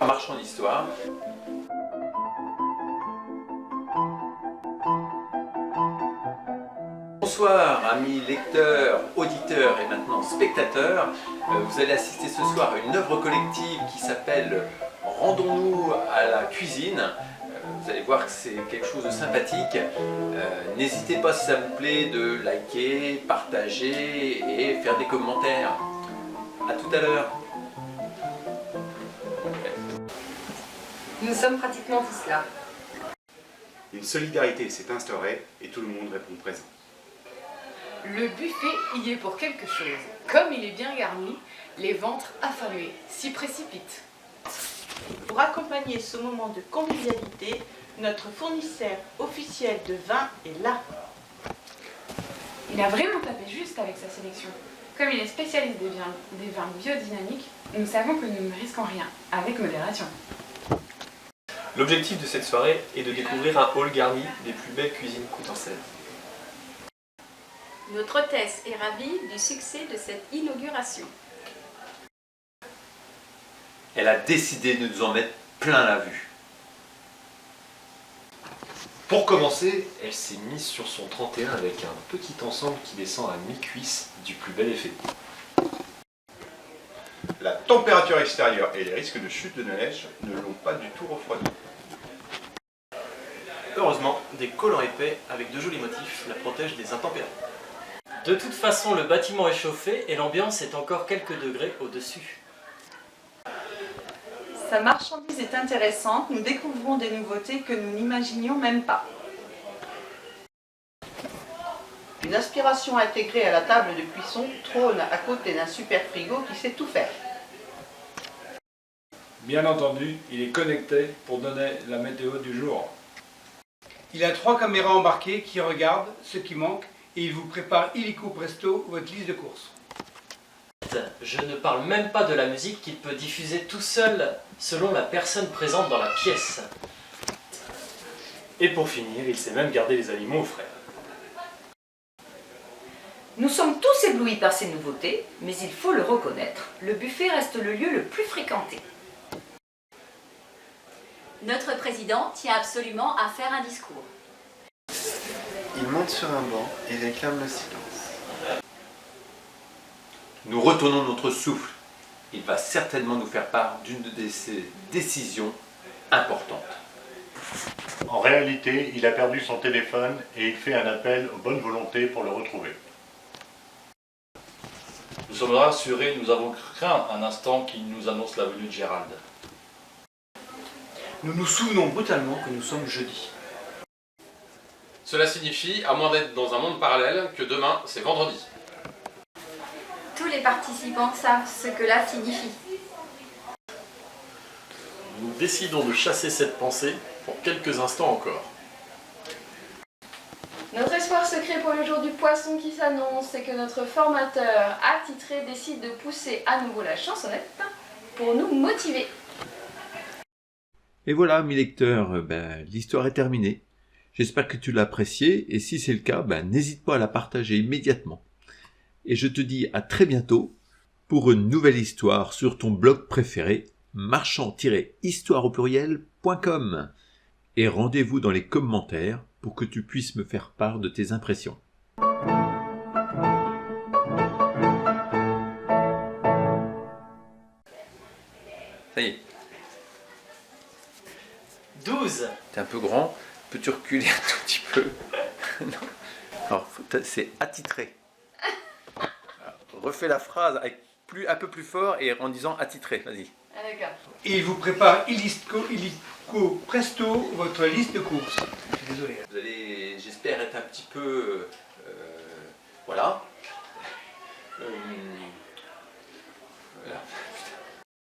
Marchand d'histoire. Bonsoir amis lecteurs, auditeurs et maintenant spectateurs. Vous allez assister ce soir à une œuvre collective qui s'appelle Rendons-nous à la cuisine. Vous allez voir que c'est quelque chose de sympathique. N'hésitez pas si ça vous plaît de liker, partager et faire des commentaires. A tout à l'heure. Nous sommes pratiquement tous là. Une solidarité s'est instaurée et tout le monde répond présent. Le buffet y est pour quelque chose. Comme il est bien garni, les ventres affamés s'y précipitent. Pour accompagner ce moment de convivialité, notre fournisseur officiel de vin est là. Il a vraiment tapé juste avec sa sélection. Comme il est spécialiste des vins biodynamiques, nous savons que nous ne risquons rien, avec modération. L'objectif de cette soirée est de découvrir un hall garni des plus belles cuisines coutançaises. Notre hôtesse est ravie du succès de cette inauguration. Elle a décidé de nous en mettre plein la vue. Pour commencer, elle s'est mise sur son 31 avec un petit ensemble qui descend à mi-cuisse du plus bel effet. La température extérieure et les risques de chute de neige ne l'ont pas du tout refroidi. Heureusement, des collants épais avec de jolis motifs la protègent des intempéries. De toute façon, le bâtiment est chauffé et l'ambiance est encore quelques degrés au-dessus. Sa marchandise est intéressante, nous découvrons des nouveautés que nous n'imaginions même pas. Une aspiration intégrée à la table de cuisson trône à côté d'un super frigo qui sait tout faire. Bien entendu, il est connecté pour donner la météo du jour. Il a 3 caméras embarquées qui regardent ce qui manque et il vous prépare illico presto votre liste de courses. Je ne parle même pas de la musique qu'il peut diffuser tout seul selon la personne présente dans la pièce. Et pour finir, il sait même garder les aliments au frais. Nous sommes tous éblouis par ces nouveautés, mais il faut le reconnaître, le buffet reste le lieu le plus fréquenté. Notre président tient absolument à faire un discours. Il monte sur un banc et réclame le silence. Nous retenons notre souffle. Il va certainement nous faire part d'une de ses décisions importantes. En réalité, il a perdu son téléphone et il fait un appel aux bonnes volontés pour le retrouver. Nous sommes rassurés, nous avons craint un instant qu'il nous annonce la venue de Gérald. Nous nous souvenons brutalement que nous sommes jeudi. Cela signifie, à moins d'être dans un monde parallèle, que demain c'est vendredi. Tous les participants savent ce que cela signifie. Nous décidons de chasser cette pensée pour quelques instants encore. Notre espoir secret pour le jour du poisson qui s'annonce, c'est que notre formateur attitré décide de pousser à nouveau la chansonnette pour nous motiver. Et voilà, mes lecteurs, l'histoire est terminée. J'espère que tu l'as appréciée, et si c'est le cas, n'hésite pas à la partager immédiatement. Et je te dis à très bientôt pour une nouvelle histoire sur ton blog préféré, marchand-histoire.com. Et rendez-vous dans les commentaires pour que tu puisses me faire part de tes impressions. Ça y est. 12. T'es un peu grand, peux-tu reculer un tout petit peu? Non. Alors, c'est attitré. Alors, refais la phrase avec un peu plus fort et en disant attitré, vas-y. Ah, d'accord. Et il vous prépare illico presto votre liste de courses. Je suis désolé. Vous allez, j'espère, être un petit peu... voilà. Voilà.